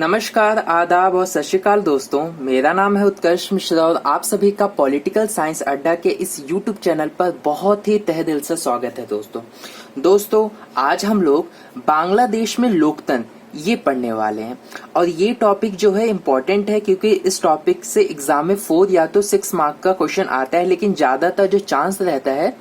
नमस्कार, आदाब और सत श्री अकाल दोस्तों। मेरा नाम है उत्कर्ष मिश्रा और आप सभी का पॉलिटिकल साइंस अड्डा के इस YouTube चैनल पर बहुत ही तहे दिल से स्वागत है दोस्तों आज हम लोग बांग्लादेश में लोकतंत्र ये पढ़ने वाले हैं और ये टॉपिक जो है इम्पोर्टेंट है क्योंकि इस टॉपिक से एग्जाम में 4 या तो 6 मार्क का क्वेश्चन आता है, लेकिन ज्यादातर जो चांस रहता है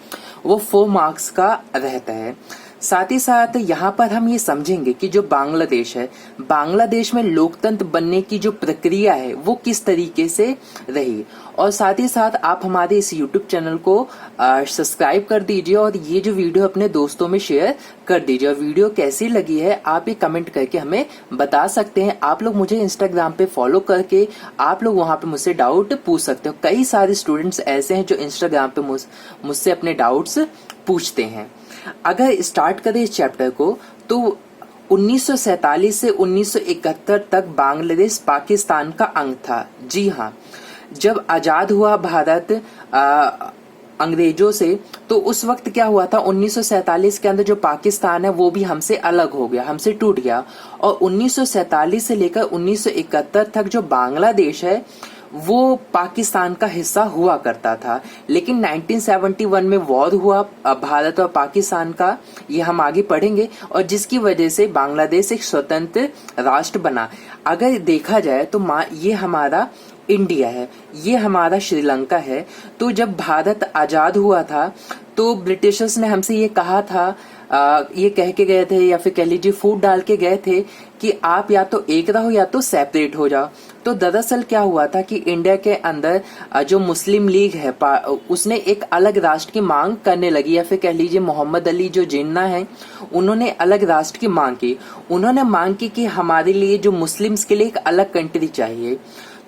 वो 4 मार्क्स का रहता है। साथ ही साथ यहाँ पर हम ये समझेंगे कि जो बांग्लादेश है, बांग्लादेश में लोकतंत्र बनने की जो प्रक्रिया है वो किस तरीके से रही, और साथ ही साथ आप हमारे इस YouTube चैनल को सब्सक्राइब कर दीजिए और ये जो वीडियो अपने दोस्तों में शेयर कर दीजिए। और वीडियो कैसी लगी है आप ये कमेंट करके हमें बता सकते हैं। आप लोग मुझे इंस्टाग्राम पे फॉलो करके आप लोग वहां पे मुझसे डाउट पूछ सकते हो। कई सारे स्टूडेंट्स ऐसे हैं जो इंस्टाग्राम पे मुझसे अपने डाउट्स पूछते हैं। अगर स्टार्ट करें इस चैप्टर को तो 1947 से 1971 तक बांग्लादेश पाकिस्तान का अंग था। जी हाँ, जब आजाद हुआ भारत अंग्रेजों से, तो उस वक्त क्या हुआ था, 1947 के अंदर जो पाकिस्तान है वो भी हमसे अलग हो गया, हमसे टूट गया। और 1947 से लेकर 1971 तक जो बांग्लादेश है वो पाकिस्तान का हिस्सा हुआ करता था। लेकिन 1971 में वॉर हुआ भारत और पाकिस्तान का, ये हम आगे पढ़ेंगे, और जिसकी वजह से बांग्लादेश एक स्वतंत्र राष्ट्र बना। अगर देखा जाए तो ये हमारा इंडिया है, ये हमारा श्रीलंका है। तो जब भारत आजाद हुआ था तो ब्रिटिशर्स ने हमसे ये कहा था, ये कह के गए थे या फिर कह लीजिए फूट डाल के गए थे कि आप या तो एक रहो या तो सेपरेट हो जाओ। तो दरअसल क्या हुआ था कि इंडिया के अंदर जो मुस्लिम लीग है उसने एक अलग राष्ट्र की मांग करने लगी, या फिर कह लीजिए मोहम्मद अली जो जिन्ना है उन्होंने अलग राष्ट्र की मांग की। उन्होंने मांग की कि हमारे लिए जो मुस्लिम्स के लिए एक अलग कंट्री चाहिए।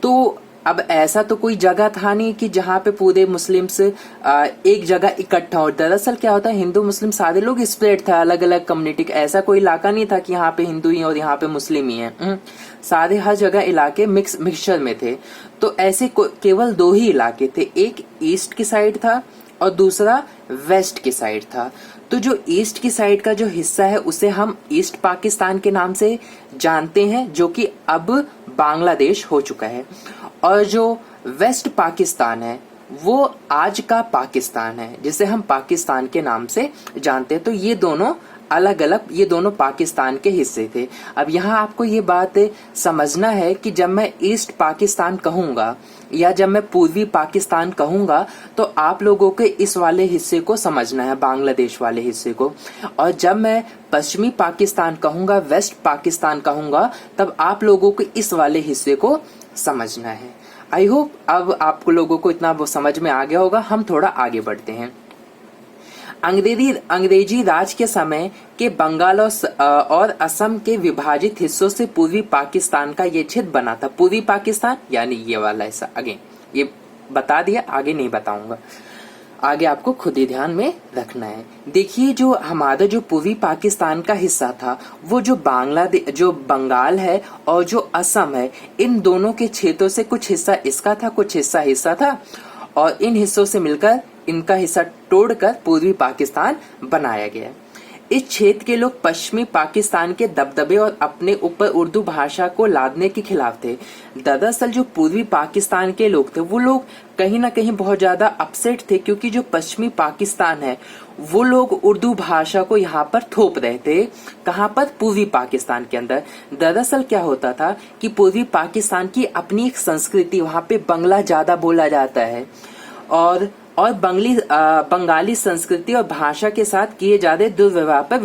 तो अब ऐसा तो कोई जगह था नहीं कि जहाँ पे पूरे मुस्लिम्स एक जगह इकट्ठा हो। दरअसल क्या होता है, हिंदू मुस्लिम सारे लोग स्प्रेड था, अलग अलग कम्युनिटी का। ऐसा कोई इलाका नहीं था कि यहाँ पे हिंदू ही और यहाँ पे मुस्लिम ही है। सारे हर जगह इलाके मिक्सचर में थे। तो ऐसे केवल 2 ही इलाके थे, एक ईस्ट की साइड था और दूसरा वेस्ट की साइड था। तो जो ईस्ट की साइड का जो हिस्सा है उसे हम ईस्ट पाकिस्तान के नाम से जानते हैं, जो कि अब बांग्लादेश हो चुका है। और जो वेस्ट पाकिस्तान है वो आज का पाकिस्तान है, जिसे हम पाकिस्तान के नाम से जानते हैं। तो ये दोनों अलग अलग, ये दोनों पाकिस्तान के हिस्से थे। अब यहाँ आपको ये बात समझना है कि जब मैं ईस्ट पाकिस्तान कहूंगा या जब मैं पूर्वी पाकिस्तान कहूंगा तो आप लोगों के इस वाले हिस्से को समझना है, बांग्लादेश वाले हिस्से को। और जब मैं पश्चिमी पाकिस्तान कहूंगा, वेस्ट पाकिस्तान कहूंगा, तब आप लोगों को इस वाले हिस्से को समझना है। आई होप अब आप लोगों को इतना वो समझ में आ गया होगा। हम थोड़ा आगे बढ़ते हैं। अंग्रेजी राज के समय के बंगाल और असम के विभाजित हिस्सों से पूर्वी पाकिस्तान का ये क्षेत्र बना था। पूर्वी पाकिस्तान यानी ये वाला हिस्सा, अगेन ये बता दिया, आगे नहीं बताऊंगा, आगे आपको खुद ही ध्यान में रखना है। देखिए, जो हमारा जो पूर्वी पाकिस्तान का हिस्सा था वो जो जो बंगाल है और जो असम है, इन दोनों के क्षेत्रों से कुछ हिस्सा इसका था, कुछ हिस्सा था, और इन हिस्सों से मिलकर इनका हिस्सा तोड़कर पूर्वी पाकिस्तान बनाया गया। इस क्षेत्र के लोग पश्चिमी पाकिस्तान के दबदबे और अपने ऊपर उर्दू भाषा को लादने के खिलाफ थे। दरअसल जो पूर्वी पाकिस्तान के लोग थे वो लोग कहीं ना कहीं बहुत ज्यादा अपसेट थे, क्योंकि जो पश्चिमी पाकिस्तान है वो लोग उर्दू भाषा को यहाँ पर थोप रहे थे। कहाँ पर? पूर्वी पाकिस्तान के अंदर। दरअसल क्या होता था कि पूर्वी पाकिस्तान की अपनी एक संस्कृति, वहाँ पे बंगला ज्यादा बोला जाता है और बंगाली संस्कृति और भाषा के साथ किए जा रहे दुर्व्यवहार पर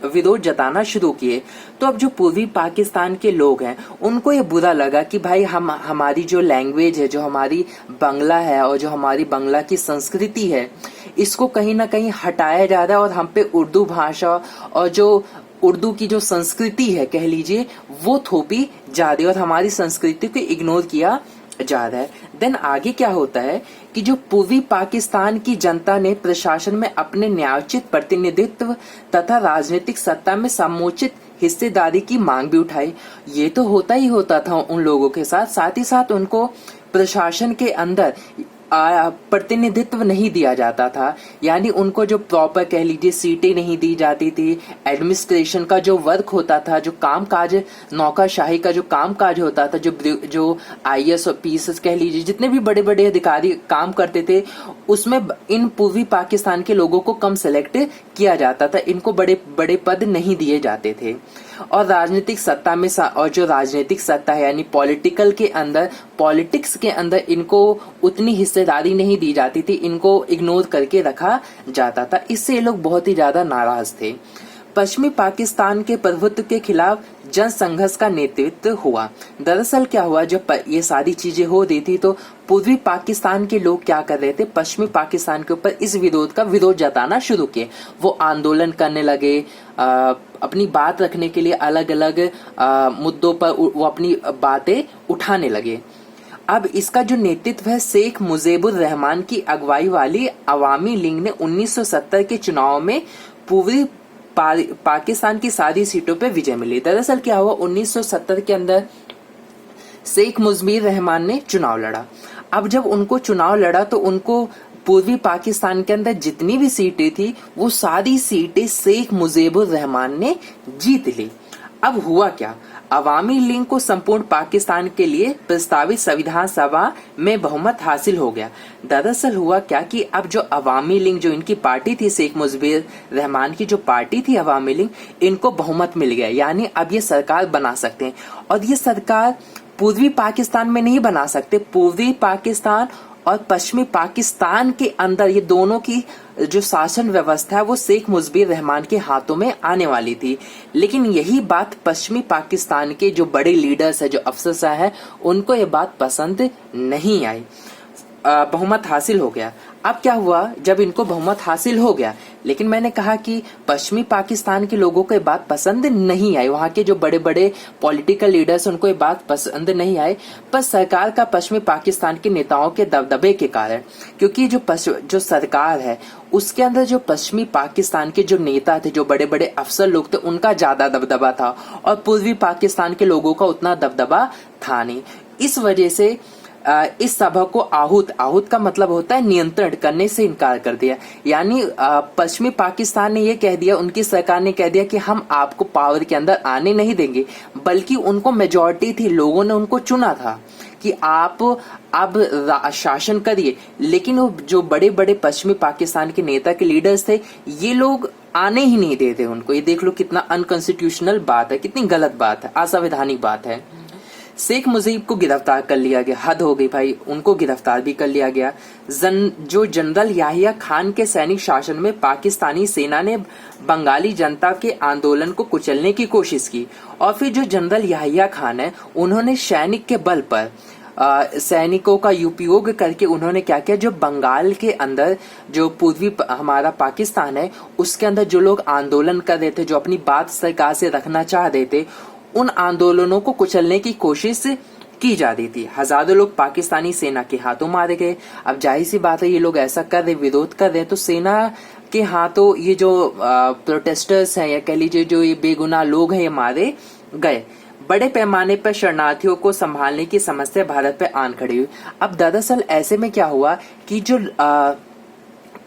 विरोध जताना शुरू किए। तो अब जो पूर्वी पाकिस्तान के लोग हैं उनको ये बुरा लगा कि भाई हमारी जो लैंग्वेज है, जो हमारी बंगला है और जो हमारी बंगला की संस्कृति है, इसको कहीं ना कहीं हटाया जा रहा है और हम पे उर्दू भाषा और जो उर्दू की जो संस्कृति है कह लीजिए वो थोपी जा रही है और हमारी संस्कृति को इग्नोर किया जा रहा है। देन आगे क्या होता है कि जो पूर्वी पाकिस्तान की जनता ने प्रशासन में अपने न्यायोचित प्रतिनिधित्व तथा राजनीतिक सत्ता में समुचित हिस्सेदारी की मांग भी उठाई। ये तो होता ही होता था उन लोगों के साथ ही साथ उनको प्रशासन के अंदर प्रतिनिधित्व नहीं दिया जाता था, यानी उनको जो प्रॉपर कह लीजिए सीटें नहीं दी जाती थी। एडमिनिस्ट्रेशन का जो वर्क होता था, जो कामकाज, नौकरशाही का जो कामकाज होता था, जो आईएएस और पीएस कह लीजिए, जितने भी बड़े बड़े अधिकारी काम करते थे, उसमें इन पूर्वी पाकिस्तान के लोगों को कम सेलेक्ट किया जाता था। इनको बड़े बड़े पद नहीं दिए जाते थे। और राजनीतिक सत्ता में और जो राजनीतिक सत्ता है यानी पॉलिटिक्स के अंदर इनको उतनी हिस्सेदारी नहीं दी जाती थी, इनको इग्नोर करके रखा जाता था। इससे ये लोग बहुत ही ज्यादा नाराज थे। पश्चिमी पाकिस्तान के प्रभुत्व के खिलाफ जन संघर्ष का नेतृत्व हुआ। दरअसल क्या हुआ, जब ये सारी चीजें हो रही थी तो पूर्वी पाकिस्तान के लोग क्या कर रहे थे, पश्चिमी पाकिस्तान के ऊपर इस विरोध जताना शुरू किए। वो आंदोलन करने लगे, अपनी बात रखने के लिए अलग अलग मुद्दों पर वो अपनी बातें उठाने लगे। अब इसका जो नेतृत्व है शेख मुजीबुर रहमान की अगुवाई वाली अवामी लीग ने 1970 के चुनाव में पूर्वी पाकिस्तान की सारी सीटों पे विजय मिली। दरअसल क्या हुआ, 1970 के अंदर शेख मुजीबुर रहमान ने चुनाव लड़ा। अब जब उनको चुनाव लड़ा तो उनको पूर्वी पाकिस्तान के अंदर जितनी भी सीटें थी वो सारी सीटें शेख मुजीबुर रहमान ने जीत ली। अब हुआ क्या, अवामी लीग को संपूर्ण पाकिस्तान के लिए प्रस्तावित संविधान सभा में बहुमत हासिल हो गया। दरअसल हुआ क्या कि अब जो अवामी लीग, जो इनकी पार्टी थी, शेख मुजीबुर रहमान की जो पार्टी थी अवामी लीग, इनको बहुमत मिल गया, यानी अब ये सरकार बना सकते हैं। और ये सरकार पूर्वी पाकिस्तान में नहीं बना सकते, पूर्वी पाकिस्तान और पश्चिमी पाकिस्तान के अंदर ये दोनों की जो शासन व्यवस्था है वो शेख मुजीबुर रहमान के हाथों में आने वाली थी। लेकिन यही बात पश्चिमी पाकिस्तान के जो बड़े लीडर्स है, जो अफसर है, उनको ये बात पसंद नहीं आई। बहुमत हासिल हो गया। अब क्या हुआ, जब इनको बहुमत हासिल हो गया, लेकिन मैंने कहा कि पश्चिमी पाकिस्तान के लोगों को ये बात पसंद नहीं आई, वहां के जो बड़े बड़े पॉलिटिकल लीडर्स उनको ये बात पसंद नहीं आई। पर सरकार का पश्चिमी पाकिस्तान के नेताओं के दबदबे के कारण, क्योंकि जो सरकार है उसके अंदर जो पश्चिमी पाकिस्तान के जो नेता थे, जो बड़े बड़े अफसर लोग थे, उनका ज्यादा दबदबा था और पूर्वी पाकिस्तान के लोगों का उतना दबदबा था नहीं। इस वजह से इस सभा को आहूत का मतलब होता है नियंत्रण करने से इनकार कर दिया। यानी पश्चिमी पाकिस्तान ने ये कह दिया, उनकी सरकार ने कह दिया कि हम आपको पावर के अंदर आने नहीं देंगे, बल्कि उनको मेजॉरिटी थी, लोगों ने उनको चुना था कि आप अब शासन करिए। लेकिन वो जो बड़े बड़े पश्चिमी पाकिस्तान के नेता के लीडर्स थे, ये लोग आने ही नहीं देते उनको। ये देख लो कितना अनकॉन्स्टिट्यूशनल बात है, कितनी गलत बात है, असंवैधानिक बात है। शेख मुजीब को गिरफ्तार कर लिया गया, हद हो गई भाई, उनको गिरफ्तार भी कर लिया गया। जो जनरल याहिया खान के सैनिक शासन में पाकिस्तानी सेना ने बंगाली जनता के आंदोलन को कुचलने की कोशिश की, और फिर जो जनरल याहिया खान है उन्होंने सैनिक के बल पर सैनिकों का उपयोग करके उन्होंने क्या किया, जो बंगाल के अंदर जो पूर्वी हमारा पाकिस्तान है उसके अंदर जो लोग आंदोलन कर रहे थे, जो अपनी बात सरकार से रखना चाह रहे थे, उन आंदोलनों को कुचलने की कोशिश की जा रही थी। हजारों लोग पाकिस्तानी सेना के हाथों मारे गए। अब जाहिर सी बात है, ये लोग ऐसा कर रहे, विरोध कर रहे, तो सेना के हाथों ये जो प्रोटेस्टर्स हैं या कह लीजिए जो ये बेगुनाह लोग हैं, ये मारे गए। बड़े पैमाने पर शरणार्थियों को संभालने की समस्या भारत पे आन खड़ी हुई। अब दरअसल ऐसे में क्या हुआ कि जो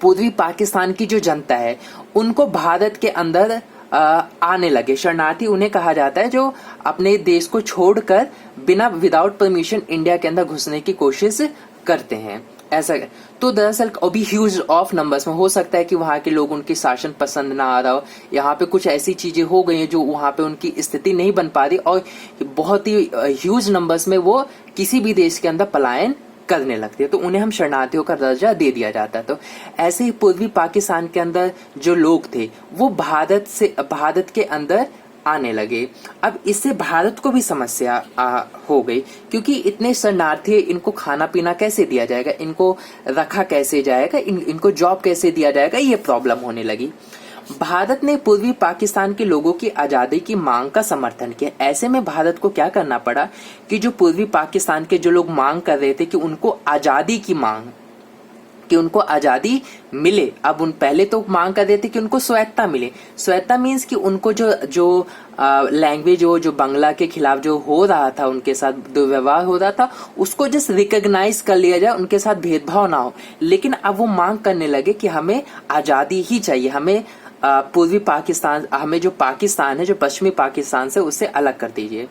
पूर्वी पाकिस्तान की जो जनता है उनको भारत के अंदर आने लगे शरणार्थी, उन्हें कहा जाता है जो अपने देश को छोड़कर बिना विदाउट परमिशन इंडिया के अंदर घुसने की कोशिश करते हैं। ऐसा तो दरअसल अभी ह्यूज ऑफ नंबर्स में हो सकता है कि वहां के लोग उनके शासन पसंद ना आ रहा हो, यहाँ पे कुछ ऐसी चीजें हो गई हैं जो वहां पे उनकी स्थिति नहीं बन पा रही, और बहुत ही ह्यूज नंबर्स में वो किसी भी देश के अंदर पलायन करने लगते हैं, तो उन्हें हम शरणार्थियों का दर्जा दे दिया जाता है। तो ऐसे ही पूर्वी पाकिस्तान के अंदर जो लोग थे वो भारत के अंदर आने लगे। अब इससे भारत को भी समस्या हो गई, क्योंकि इतने शरणार्थी, इनको खाना पीना कैसे दिया जाएगा, इनको रखा कैसे जाएगा, इनको जॉब कैसे दिया जाएगा, ये प्रॉब्लम होने लगी। भारत ने पूर्वी पाकिस्तान के लोगों की आजादी की मांग का समर्थन किया। ऐसे में भारत को क्या करना पड़ा कि जो पूर्वी पाकिस्तान के जो लोग मांग कर रहे थे कि उनको आजादी की मांग कि उनको आजादी मिले। अब उन पहले तो मांग कर रहे थे कि उनको स्वायत्ता मिले। स्वायत्ता मीन्स कि उनको जो जो लैंग्वेज जो बांग्ला के खिलाफ जो हो रहा था, उनके साथ दुर्व्यवहार हो रहा था, उसको जस्ट रिकॉग्नाइज कर लिया जाए, उनके साथ भेदभाव ना हो। लेकिन अब वो मांग करने लगे कि हमें आजादी ही चाहिए, हमें पूर्वी पाकिस्तान, हमें जो पाकिस्तान है, जो पश्चिमी पाकिस्तान से, उससे अलग कर दीजिए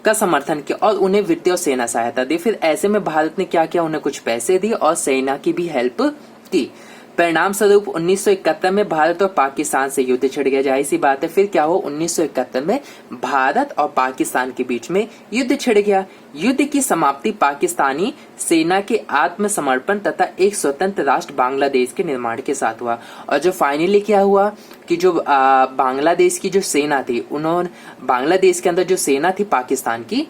का समर्थन किया और उन्हें वित्तीय और सेना सहायता दी। फिर ऐसे में भारत ने क्या किया, उन्हें कुछ पैसे दिए और सेना की भी हेल्प की। परिणाम स्वरूप 1971 में भारत और पाकिस्तान से युद्ध छिड़ गया। जाहिर सी बात है, फिर क्या हो, 1971 में भारत और पाकिस्तान के बीच में युद्ध छिड़ गया। युद्ध की समाप्ति पाकिस्तानी सेना के आत्मसमर्पण तथा एक स्वतंत्र राष्ट्र बांग्लादेश के निर्माण के साथ हुआ। और जो फाइनली क्या हुआ कि जो बांग्लादेश की जो सेना थी, उन्होंने बांग्लादेश के अंदर जो सेना थी पाकिस्तान की,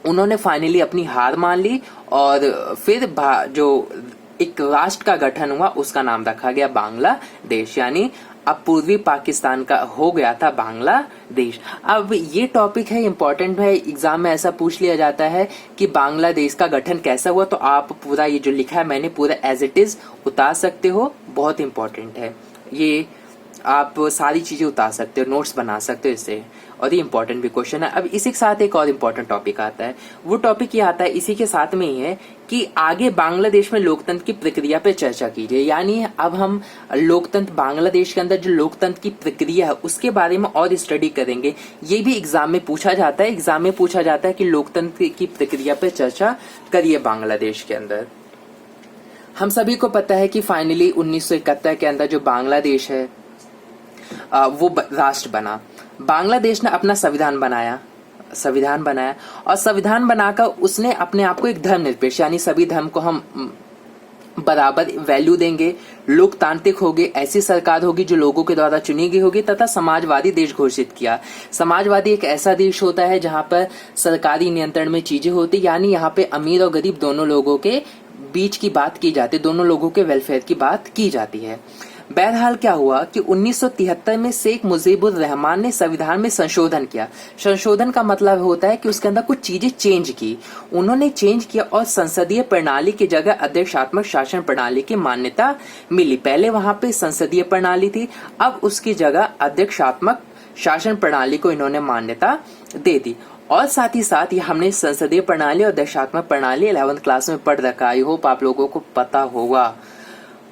उन्होंने फाइनली अपनी हार मान ली और फिर जो एक राष्ट्र का गठन हुआ, उसका नाम रखा गया बांग्लादेश। यानी अब पूर्वी पाकिस्तान का हो गया था बांग्लादेश। अब ये टॉपिक है, इंपॉर्टेंट है, एग्जाम में ऐसा पूछ लिया जाता है कि बांग्लादेश का गठन कैसा हुआ, तो आप पूरा ये जो लिखा है मैंने पूरा एज इट इज उतार सकते हो। बहुत इंपॉर्टेंट है ये, आप सारी चीजें उतार सकते हो, नोट्स बना सकते हो इससे, और ये इंपॉर्टेंट भी क्वेश्चन है। अब इसी के साथ एक और इंपॉर्टेंट टॉपिक आता है। वो टॉपिक ये आता है इसी के साथ में ही है कि आगे बांग्लादेश में लोकतंत्र की प्रक्रिया पे चर्चा कीजिए। यानी अब हम लोकतंत्र, बांग्लादेश के अंदर जो लोकतंत्र की प्रक्रिया है उसके बारे में और स्टडी करेंगे। ये भी एग्जाम में पूछा जाता है। एग्जाम में पूछा जाता है कि लोकतंत्र की प्रक्रिया पे चर्चा करिए बांग्लादेश के अंदर। हम सभी को पता है कि फाइनली 1971 के अंदर जो बांग्लादेश है वो राष्ट्र बना। बांग्लादेश ने अपना संविधान बनाया और संविधान बनाकर उसने अपने आप को एक धर्मनिरपेक्ष, यानी सभी धर्म को हम बराबर वैल्यू देंगे, लोकतांत्रिक होगी, ऐसी सरकार होगी जो लोगों के द्वारा चुनी गई होगी, तथा समाजवादी देश घोषित किया। समाजवादी एक ऐसा देश होता है जहां पर सरकारी नियंत्रण में चीजें होती, यानी यहाँ पे अमीर और गरीब दोनों लोगों के बीच की बात की जाती है, दोनों लोगों के वेलफेयर की बात की जाती है। बहरहाल क्या हुआ कि 1973 में शेख मुजीबुर रहमान ने संविधान में संशोधन किया। संशोधन का मतलब होता है कि उसके अंदर कुछ चीजें चेंज की, उन्होंने चेंज किया और संसदीय प्रणाली की जगह अध्यक्षात्मक शासन प्रणाली की मान्यता मिली। पहले वहां पे संसदीय प्रणाली थी, अब उसकी जगह अध्यक्षात्मक शासन प्रणाली को इन्होंने मान्यता दे दी। और साथ ही साथ ये हमने संसदीय प्रणाली और अध्यक्षात्मक प्रणाली 11th क्लास में पढ़ रखा, आई होप आप लोगों को पता होगा।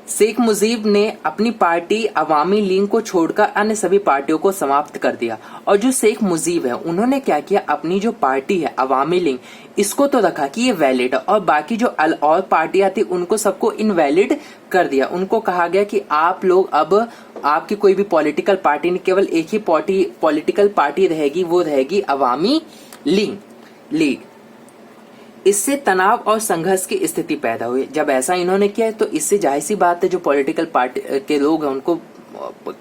शेख मुजीब ने अपनी पार्टी अवामी लीग को छोड़कर अन्य सभी पार्टियों को समाप्त कर दिया। और जो शेख मुजीब है उन्होंने क्या किया, अपनी जो पार्टी है अवामी लीग, इसको तो रखा कि ये वैलिड है, और बाकी जो और पार्टियां थी उनको सबको इनवैलिड कर दिया। उनको कहा गया कि आप लोग अब आपकी कोई भी पॉलिटिकल पार्टी नहीं, केवल एक ही पॉलिटिकल पार्टी रहेगी, वो रहेगी अवामी लीग। इससे तनाव और संघर्ष की स्थिति पैदा हुई। जब ऐसा इन्होंने किया तो इससे जाहिर सी बात है जो पॉलिटिकल पार्टी के लोग हैं उनको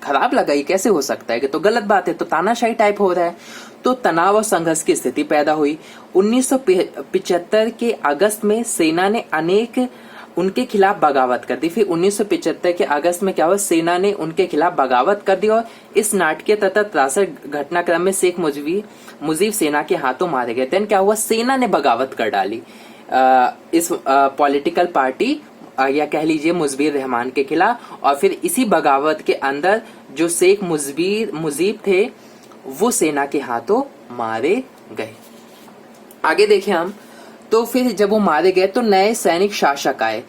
खराब लगा, ये कैसे हो सकता है कि तो गलत बात है, तो तानाशाही टाइप हो रहा है, तो तनाव और संघर्ष की स्थिति पैदा हुई। 1975 के अगस्त में सेना ने अनेक उनके खिलाफ बगावत कर दी। फिर 1975 के अगस्त में क्या हुआ, सेना ने उनके खिलाफ बगावत कर दी और इस नाटकीय तथा त्रासक घटनाक्रम में शेख मुजीब सेना के हाथों मारे गए। देन क्या हुआ, सेना ने बगावत कर डाली इस पॉलिटिकल पार्टी या कह लीजिए मुजीब रहमान के खिलाफ, और फिर इसी बगावत के अंदर जो शेख मुजीब थे वो सेना के हाथों मारे गए। आगे देखें हम, तो फिर जब वो मारे गए तो नए सैनिक शासक आए।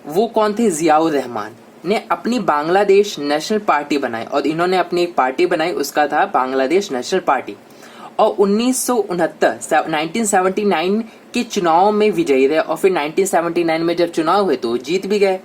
वो कौन थे, जियाउर रहमान ने अपनी बांग्लादेश नेशनल पार्टी बनाई, और इन्होंने अपनी एक पार्टी बनाई, उसका था बांग्लादेश नेशनल पार्टी। और 1979 के चुनाव में विजयी रहे, और फिर 1979 में जब चुनाव हुए तो जीत भी गए।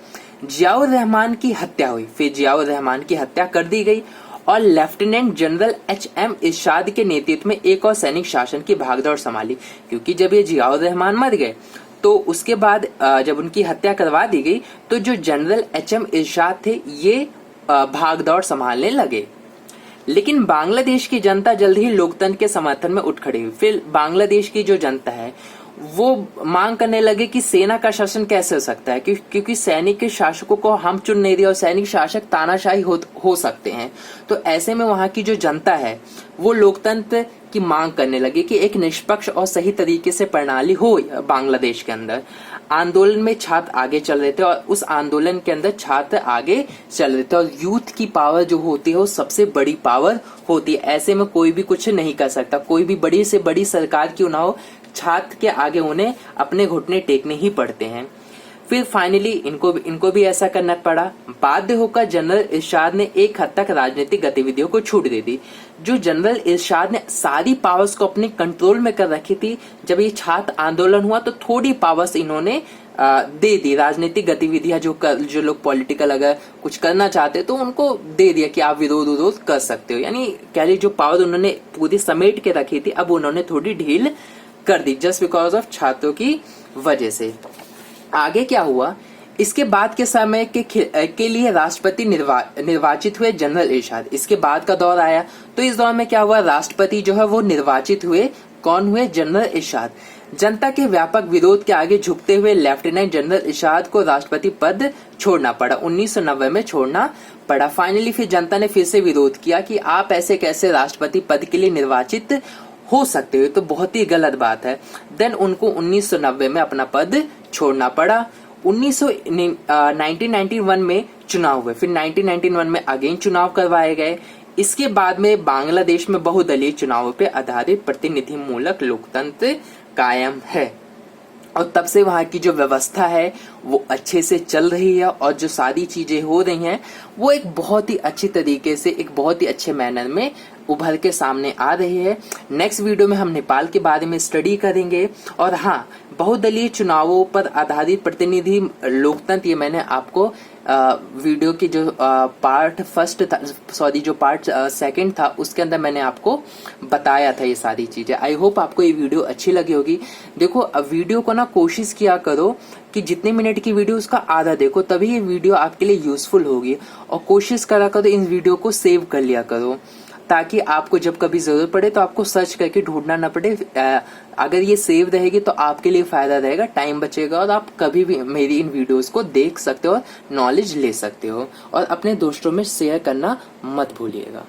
जियाउर रहमान की हत्या हुई, फिर जियाउर रहमान की हत्या कर दी गई और लेफ्टिनेंट जनरल HM इरशाद के नेतृत्व में एक और सैनिक शासन की भागदौड़ संभाली। क्योंकि जब ये जियाउर रहमान मर गए तो उसके बाद जब उनकी हत्या करवा दी गई तो जो जनरल HM इरशाद थे ये भागदौड़ संभालने लगे। लेकिन बांग्लादेश की जनता जल्द ही लोकतंत्र के समर्थन में उठ खड़ी हुई। फिर बांग्लादेश की जो जनता है वो मांग करने लगे कि सेना का शासन कैसे हो सकता है, क्योंकि सैनिक के शासकों को हम चुन नहीं रहे और सैनिक शासक तानाशाही हो सकते हैं। तो ऐसे में वहां की जो जनता है वो लोकतंत्र की मांग करने लगी कि एक निष्पक्ष और सही तरीके से प्रणाली हो बांग्लादेश के अंदर। आंदोलन में छात्र आगे चल रहे थे और उस आंदोलन के अंदर छात्र आगे चल रहे थे और यूथ की पावर जो होती है वो सबसे बड़ी पावर होती है। ऐसे में कोई भी कुछ नहीं कर सकता, कोई भी बड़ी से बड़ी सरकार क्यों ना हो, छात्र के आगे उन्हें अपने घुटने टेकने ही पड़ते हैं। फिर फाइनली इनको भी ऐसा करना पड़ा। बाध्य होकर जनरल इरशाद ने एक हद तक राजनीतिक गतिविधियों को छूट दे दी। जो जनरल इरशाद ने सारी पावर्स को अपने कंट्रोल में कर रखी थी, जब ये छात्र आंदोलन हुआ तो थोड़ी पावर्स इन्होंने दे दी। राजनीतिक गतिविधियां जो लोग पॉलिटिकल अगर कुछ करना चाहते तो उनको दे दिया कि आप विरोध कर सकते हो। यानी कह लीजिए जो पावर उन्होंने पूरी समेट के रखी थी अब उन्होंने थोड़ी ढील कर दी, जस्ट बिकॉज ऑफ छात्रों की वजह से। आगे क्या हुआ, इसके बाद के समय के लिए राष्ट्रपति निर्वाचित हुए जनरल इरशाद। इसके बाद का दौर आया तो इस दौर में क्या हुआ, राष्ट्रपति जो है वो निर्वाचित हुए। कौन हुए, जनरल इरशाद। जनता के व्यापक विरोध के आगे झुकते हुए लेफ्टिनेंट जनरल इरशाद को राष्ट्रपति पद छोड़ना पड़ा। 1990 में छोड़ना पड़ा। फाइनली फिर जनता ने फिर से विरोध किया कि आप ऐसे कैसे राष्ट्रपति पद के लिए निर्वाचित हो सकते हो, तो बहुत ही गलत बात है। देन उनको 1990 में अपना पद छोड़ना पड़ा। 1991 में चुनाव हुए, फिर 1991 में अगेन चुनाव करवाए गए। इसके बाद में बांग्लादेश में बहुदलीय चुनावों पे आधारित प्रतिनिधिमूलक लोकतंत्र कायम है और तब से वहां की जो व्यवस्था है वो अच्छे से चल रही है और जो सारी चीजें हो रही हैं वो एक बहुत ही अच्छी तरीके से, एक बहुत ही अच्छे मैनर में उभर के सामने आ रही है। नेक्स्ट वीडियो में हम नेपाल के बारे में स्टडी करेंगे। और हाँ, बहुदलीय चुनावों पर आधारित प्रतिनिधि लोकतंत्र, ये मैंने आपको वीडियो की जो पार्ट फर्स्ट था, सॉरी जो पार्ट सेकंड था उसके अंदर मैंने आपको बताया था ये सारी चीजें। आई होप आपको ये वीडियो अच्छी लगी होगी। देखो वीडियो को ना कोशिश किया करो कि जितने मिनट की वीडियो उसका आधा देखो, तभी ये वीडियो आपके लिए यूजफुल होगी। और कोशिश करा करो इन वीडियो को सेव कर लिया करो ताकि आपको जब कभी जरूरत पड़े तो आपको सर्च करके ढूंढना ना पड़े। अगर ये सेव रहेगी तो आपके लिए फायदा रहेगा, टाइम बचेगा और आप कभी भी मेरी इन वीडियोस को देख सकते हो और नॉलेज ले सकते हो। और अपने दोस्तों में शेयर करना मत भूलिएगा।